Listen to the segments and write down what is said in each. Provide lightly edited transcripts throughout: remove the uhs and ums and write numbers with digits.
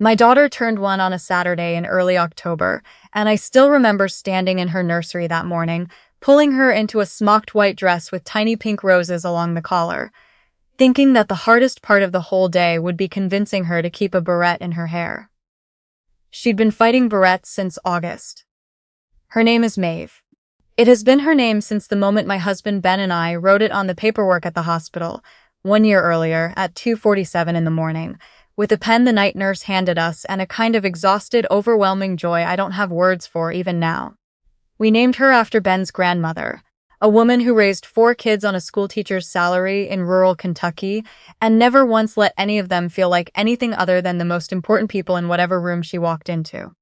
My daughter turned 1 on a Saturday in early October, and I still remember standing in her nursery that morning, pulling her into a smocked white dress with tiny pink roses along the collar, thinking that the hardest part of the whole day would be convincing her to keep a barrette in her hair. She'd been fighting barrettes since August. Her name is Maeve. It has been her name since the moment my husband Ben and I wrote it on the paperwork at the hospital, 1 year earlier, at 2:47 in the morning, with a pen the night nurse handed us and a kind of exhausted, overwhelming joy I don't have words for even now. We named her after Ben's grandmother, a woman who raised 4 kids on a schoolteacher's salary in rural Kentucky and never once let any of them feel like anything other than the most important people in whatever room she walked into.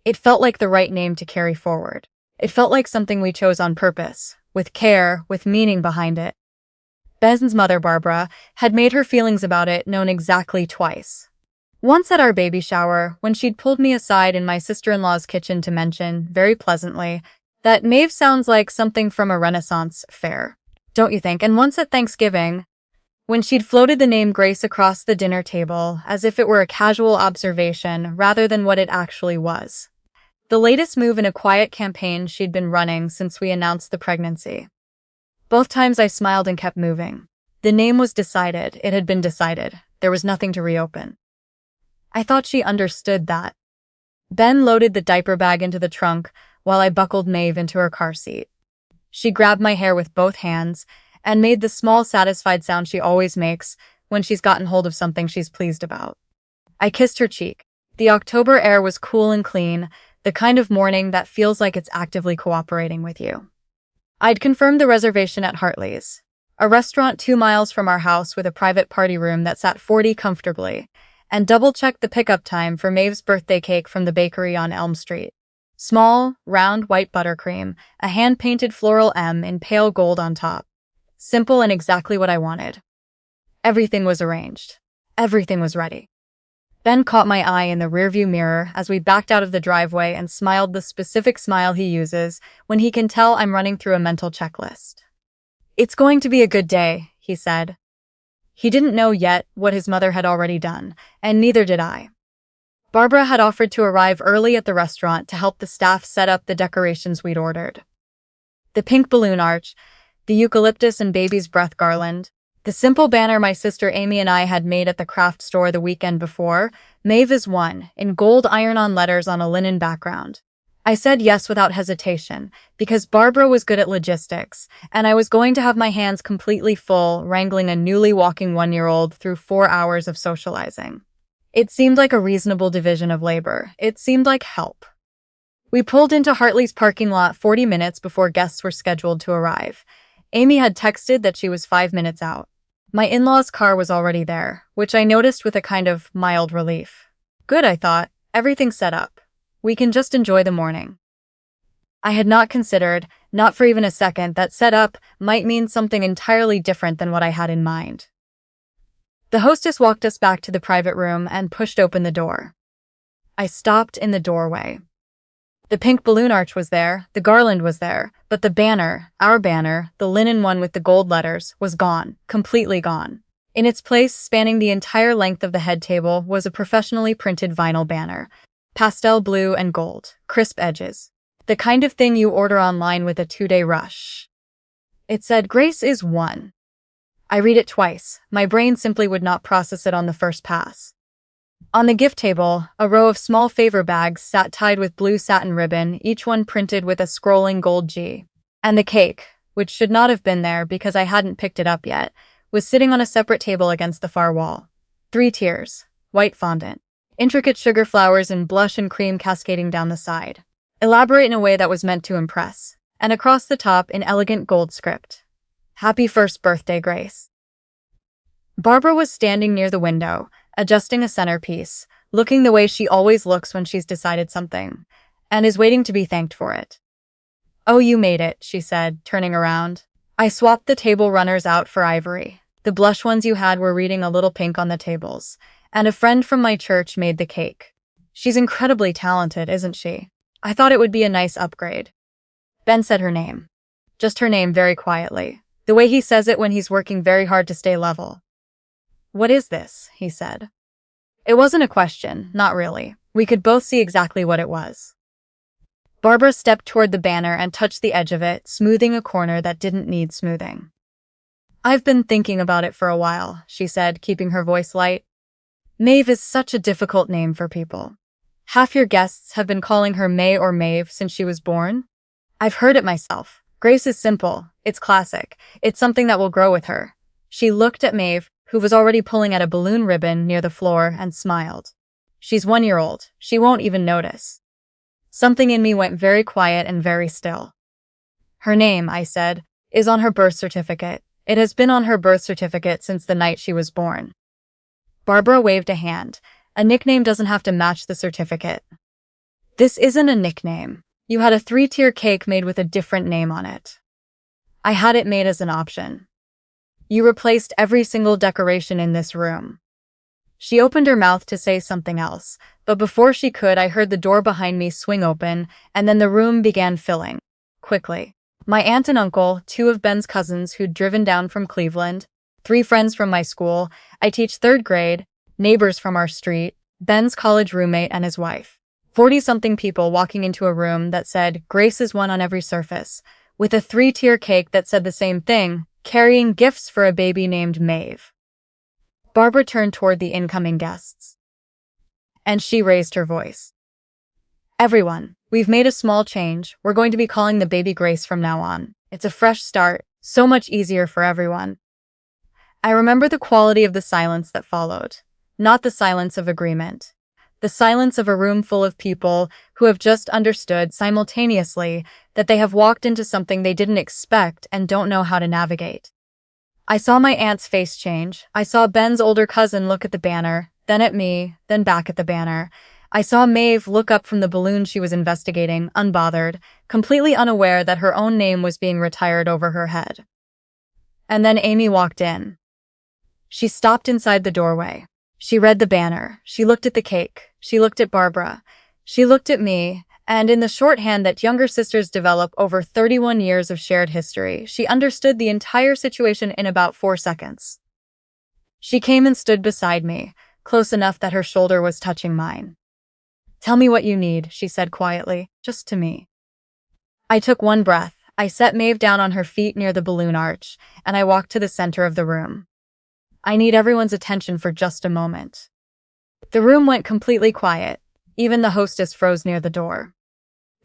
It felt like the right name to carry forward. It felt like something we chose on purpose, with care, with meaning behind it. Ben's mother, Barbara, had made her feelings about it known exactly twice. Once at our baby shower, when she'd pulled me aside in my sister-in-law's kitchen to mention, very pleasantly, that Maeve sounds like something from a Renaissance fair, don't you think? And once at Thanksgiving, when she'd floated the name Grace across the dinner table, as if it were a casual observation rather than what it actually was. The latest move in a quiet campaign she'd been running since we announced the pregnancy. Both times I smiled and kept moving. The name was decided. It had been decided. There was nothing to reopen. I thought she understood that. Ben loaded the diaper bag into the trunk while I buckled Maeve into her car seat. She grabbed my hair with both hands and made the small, satisfied sound she always makes when she's gotten hold of something she's pleased about. I kissed her cheek. The October air was cool and clean, the kind of morning that feels like it's actively cooperating with you. I'd confirmed the reservation at Hartley's, a restaurant 2 miles from our house with a private party room that sat 40 comfortably, and double-checked the pickup time for Maeve's birthday cake from the bakery on Elm Street. Small, round white buttercream, a hand-painted floral M in pale gold on top. Simple and exactly what I wanted. Everything was arranged. Everything was ready. Ben caught my eye in the rearview mirror as we backed out of the driveway and smiled the specific smile he uses when he can tell I'm running through a mental checklist. "It's going to be a good day," he said. He didn't know yet what his mother had already done, and neither did I. Barbara had offered to arrive early at the restaurant to help the staff set up the decorations we'd ordered. The pink balloon arch, the eucalyptus and baby's breath garland, the simple banner my sister Amy and I had made at the craft store the weekend before, Maeve is one, in gold iron-on letters on a linen background. I said yes without hesitation, because Barbara was good at logistics, and I was going to have my hands completely full wrangling a newly walking 1-year-old through 4 hours of socializing. It seemed like a reasonable division of labor. It seemed like help. We pulled into Hartley's parking lot 40 minutes before guests were scheduled to arrive. Amy had texted that she was 5 minutes out. My in-laws' car was already there, which I noticed with a kind of mild relief. Good, I thought. Everything's set up. We can just enjoy the morning. I had not considered, not for even a second, that set up might mean something entirely different than what I had in mind. The hostess walked us back to the private room and pushed open the door. I stopped in the doorway. The pink balloon arch was there, the garland was there, but the banner, our banner, the linen one with the gold letters, was gone, completely gone. In its place, spanning the entire length of the head table, was a professionally printed vinyl banner, pastel blue and gold, crisp edges. The kind of thing you order online with a 2-day rush. It said, "Grace is one." I read it twice. My brain simply would not process it on the first pass. On the gift table, a row of small favor bags sat tied with blue satin ribbon, each one printed with a scrolling gold G. And the cake, which should not have been there because I hadn't picked it up yet, was sitting on a separate table against the far wall. 3 tiers, white fondant, intricate sugar flowers and blush and cream cascading down the side. Elaborate in a way that was meant to impress, and across the top in elegant gold script. "Happy first birthday, Grace." Barbara was standing near the window, adjusting a centerpiece, looking the way she always looks when she's decided something, and is waiting to be thanked for it. "Oh, you made it," she said, turning around. "I swapped the table runners out for ivory. The blush ones you had were reading a little pink on the tables, and a friend from my church made the cake. She's incredibly talented, isn't she? I thought it would be a nice upgrade." Ben said her name. Just her name, very quietly, the way he says it when he's working very hard to stay level. "What is this?" he said. It wasn't a question, not really. We could both see exactly what it was. Barbara stepped toward the banner and touched the edge of it, smoothing a corner that didn't need smoothing. I've been thinking about it for a while, she said, keeping her voice light. Maeve is such a difficult name for people. Half your guests have been calling her May or Maeve since she was born. I've heard it myself. Grace is simple. It's classic. It's something that will grow with her. She looked at Maeve, who was already pulling at a balloon ribbon near the floor, and smiled. She's 1 year old. She won't even notice. Something in me went very quiet and very still. Her name, I said, is on her birth certificate. It has been on her birth certificate since the night she was born. Barbara waved a hand. A nickname doesn't have to match the certificate. This isn't a nickname. You had a 3-tier cake made with a different name on it. I had it made as an option. You replaced every single decoration in this room. She opened her mouth to say something else, but before she could, I heard the door behind me swing open, and then the room began filling. Quickly. My aunt and uncle, 2 of Ben's cousins who'd driven down from Cleveland, 3 friends from my school, I teach 3rd grade, neighbors from our street, Ben's college roommate and his wife. 40-something people walking into a room that said, Grace is one on every surface, with a 3-tier cake that said the same thing, carrying gifts for a baby named Maeve. Barbara turned toward the incoming guests. And she raised her voice. Everyone, we've made a small change. We're going to be calling the baby Grace from now on. It's a fresh start, so much easier for everyone. I remember the quality of the silence that followed. Not the silence of agreement. The silence of a room full of people who have just understood simultaneously that they have walked into something they didn't expect and don't know how to navigate. I saw my aunt's face change. I saw Ben's older cousin look at the banner, then at me, then back at the banner. I saw Maeve look up from the balloon she was investigating, unbothered, completely unaware that her own name was being retired over her head. And then Amy walked in. She stopped inside the doorway. She read the banner. She looked at the cake. She looked at Barbara. She looked at me, and in the shorthand that younger sisters develop over 31 years of shared history, she understood the entire situation in about 4 seconds. She came and stood beside me, close enough that her shoulder was touching mine. Tell me what you need, she said quietly, just to me. I took one breath. I set Maeve down on her feet near the balloon arch, and I walked to the center of the room. I need everyone's attention for just a moment. The room went completely quiet. Even the hostess froze near the door.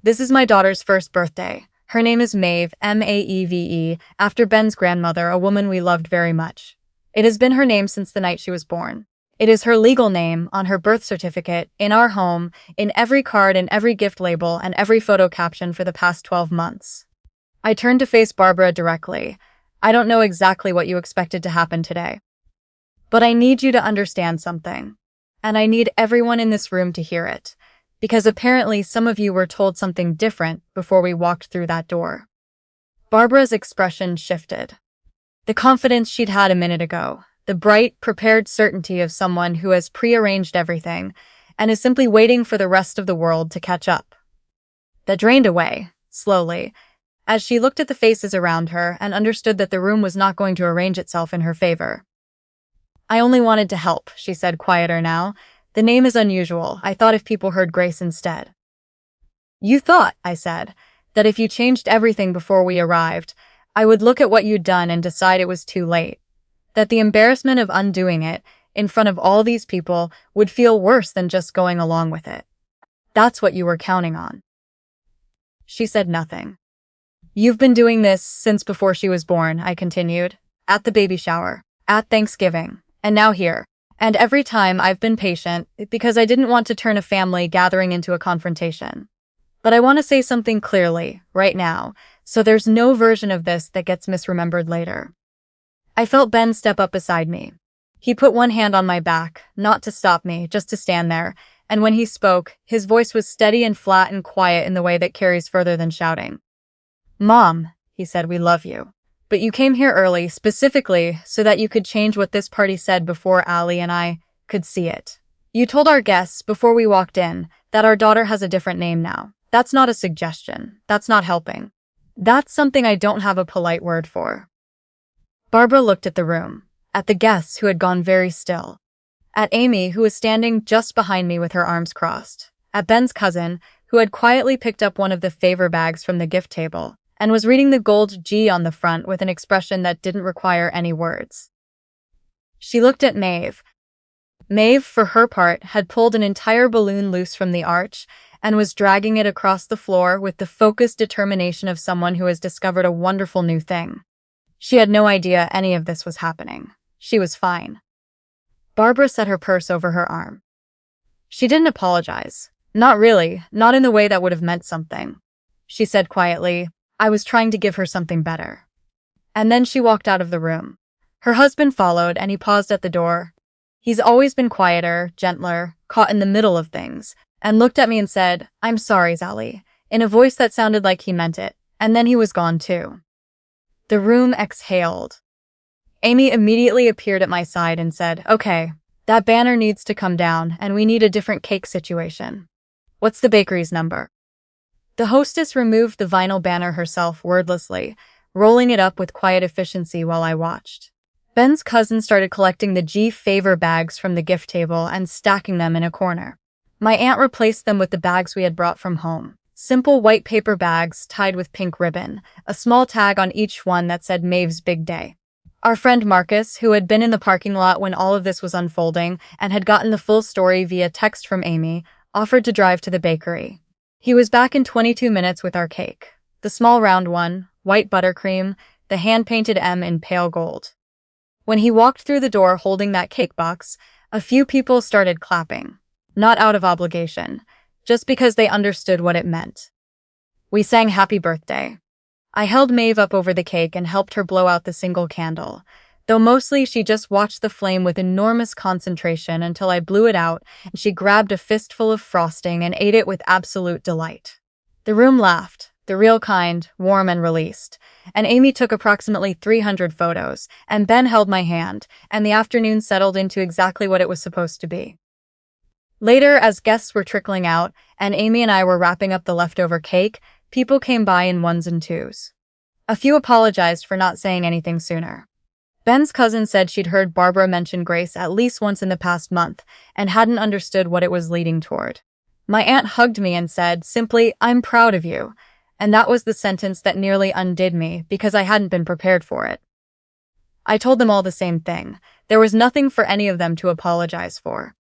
This is my daughter's first birthday. Her name is Maeve, Maeve, after Ben's grandmother, a woman we loved very much. It has been her name since the night she was born. It is her legal name on her birth certificate, in our home, in every card and every gift label and every photo caption for the past 12 months. I turned to face Barbara directly. I don't know exactly what you expected to happen today. But I need you to understand something. And I need everyone in this room to hear it. Because apparently some of you were told something different before we walked through that door. Barbara's expression shifted. The confidence she'd had a minute ago. The bright, prepared certainty of someone who has prearranged everything and is simply waiting for the rest of the world to catch up. That drained away, slowly, as she looked at the faces around her and understood that the room was not going to arrange itself in her favor. I only wanted to help, she said, quieter now. The name is unusual. I thought if people heard Grace instead. You thought, I said, that if you changed everything before we arrived, I would look at what you'd done and decide it was too late. That the embarrassment of undoing it, in front of all these people, would feel worse than just going along with it. That's what you were counting on. She said nothing. You've been doing this since before she was born, I continued. At the baby shower, at Thanksgiving, and now here. And every time I've been patient, because I didn't want to turn a family gathering into a confrontation. But I want to say something clearly, right now, so there's no version of this that gets misremembered later. I felt Ben step up beside me. He put one hand on my back, not to stop me, just to stand there, and when he spoke, his voice was steady and flat and quiet in the way that carries further than shouting. Mom, he said, we love you. But you came here early, specifically, so that you could change what this party said before Allie and I could see it. You told our guests, before we walked in, that our daughter has a different name now. That's not a suggestion. That's not helping. That's something I don't have a polite word for. Barbara looked at the room, at the guests who had gone very still, At Amy, who was standing just behind me with her arms crossed. At Ben's cousin, who had quietly picked up one of the favor bags from the gift table and was reading the gold G on the front with an expression that didn't require any words. She looked at Maeve. Maeve, for her part, had pulled an entire balloon loose from the arch and was dragging it across the floor with the focused determination of someone who has discovered a wonderful new thing. She had no idea any of this was happening. She was fine. Barbara set her purse over her arm. She didn't apologize. Not really, not in the way that would have meant something. She said quietly, "I was trying to give her something better." And then she walked out of the room. Her husband followed, and he paused at the door. He's always been quieter, gentler, caught in the middle of things, and looked at me and said, "I'm sorry, Sally," in a voice that sounded like he meant it, and then he was gone too. The room exhaled. Amy immediately appeared at my side and said, "Okay, that banner needs to come down, and we need a different cake situation. What's the bakery's number?" The hostess removed the vinyl banner herself wordlessly, rolling it up with quiet efficiency while I watched. Ben's cousin started collecting the G favor bags from the gift table and stacking them in a corner. My aunt replaced them with the bags we had brought from home. Simple white paper bags tied with pink ribbon, a small tag on each one that said Maeve's Big Day. Our friend Marcus, who had been in the parking lot when all of this was unfolding and had gotten the full story via text from Amy, offered to drive to the bakery. He was back in 22 minutes with our cake. The small round one, white buttercream, the hand-painted M in pale gold. When he walked through the door holding that cake box, a few people started clapping. Not out of obligation, just because they understood what it meant. We sang Happy Birthday. I held Maeve up over the cake and helped her blow out the single candle, though mostly she just watched the flame with enormous concentration until I blew it out and she grabbed a fistful of frosting and ate it with absolute delight. The room laughed, the real kind, warm and released, and Amy took approximately 300 photos, and Ben held my hand, and the afternoon settled into exactly what it was supposed to be. Later, as guests were trickling out, and Amy and I were wrapping up the leftover cake, people came by in ones and twos. A few apologized for not saying anything sooner. Ben's cousin said she'd heard Barbara mention Grace at least once in the past month, and hadn't understood what it was leading toward. My aunt hugged me and said, simply, "I'm proud of you," and that was the sentence that nearly undid me because I hadn't been prepared for it. I told them all the same thing. There was nothing for any of them to apologize for.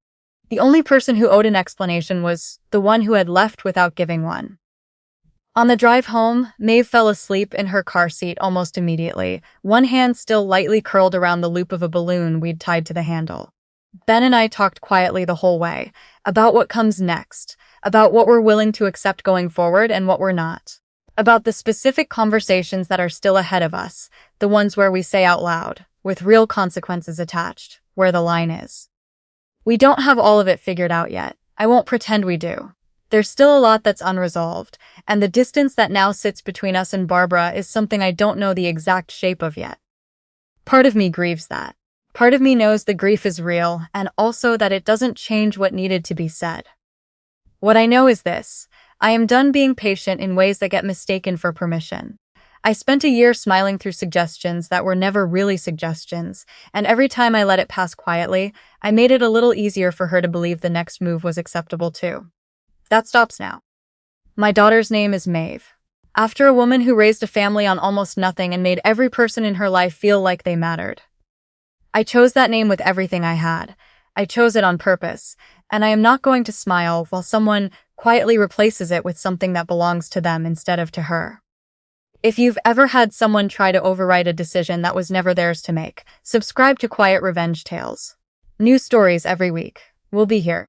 The only person who owed an explanation was the one who had left without giving one. On the drive home, Maeve fell asleep in her car seat almost immediately, one hand still lightly curled around the loop of a balloon we'd tied to the handle. Ben and I talked quietly the whole way, about what comes next, about what we're willing to accept going forward and what we're not. About the specific conversations that are still ahead of us, the ones where we say out loud, with real consequences attached, where the line is. We don't have all of it figured out yet. I won't pretend we do. There's still a lot that's unresolved, and the distance that now sits between us and Barbara is something I don't know the exact shape of yet. Part of me grieves that. Part of me knows the grief is real, and also that it doesn't change what needed to be said. What I know is this: I am done being patient in ways that get mistaken for permission. I spent a year smiling through suggestions that were never really suggestions, and every time I let it pass quietly, I made it a little easier for her to believe the next move was acceptable too. That stops now. My daughter's name is Maeve. After a woman who raised a family on almost nothing and made every person in her life feel like they mattered. I chose that name with everything I had. I chose it on purpose, and I am not going to smile while someone quietly replaces it with something that belongs to them instead of to her. If you've ever had someone try to override a decision that was never theirs to make, subscribe to Quiet Revenge Tales. New stories every week. We'll be here.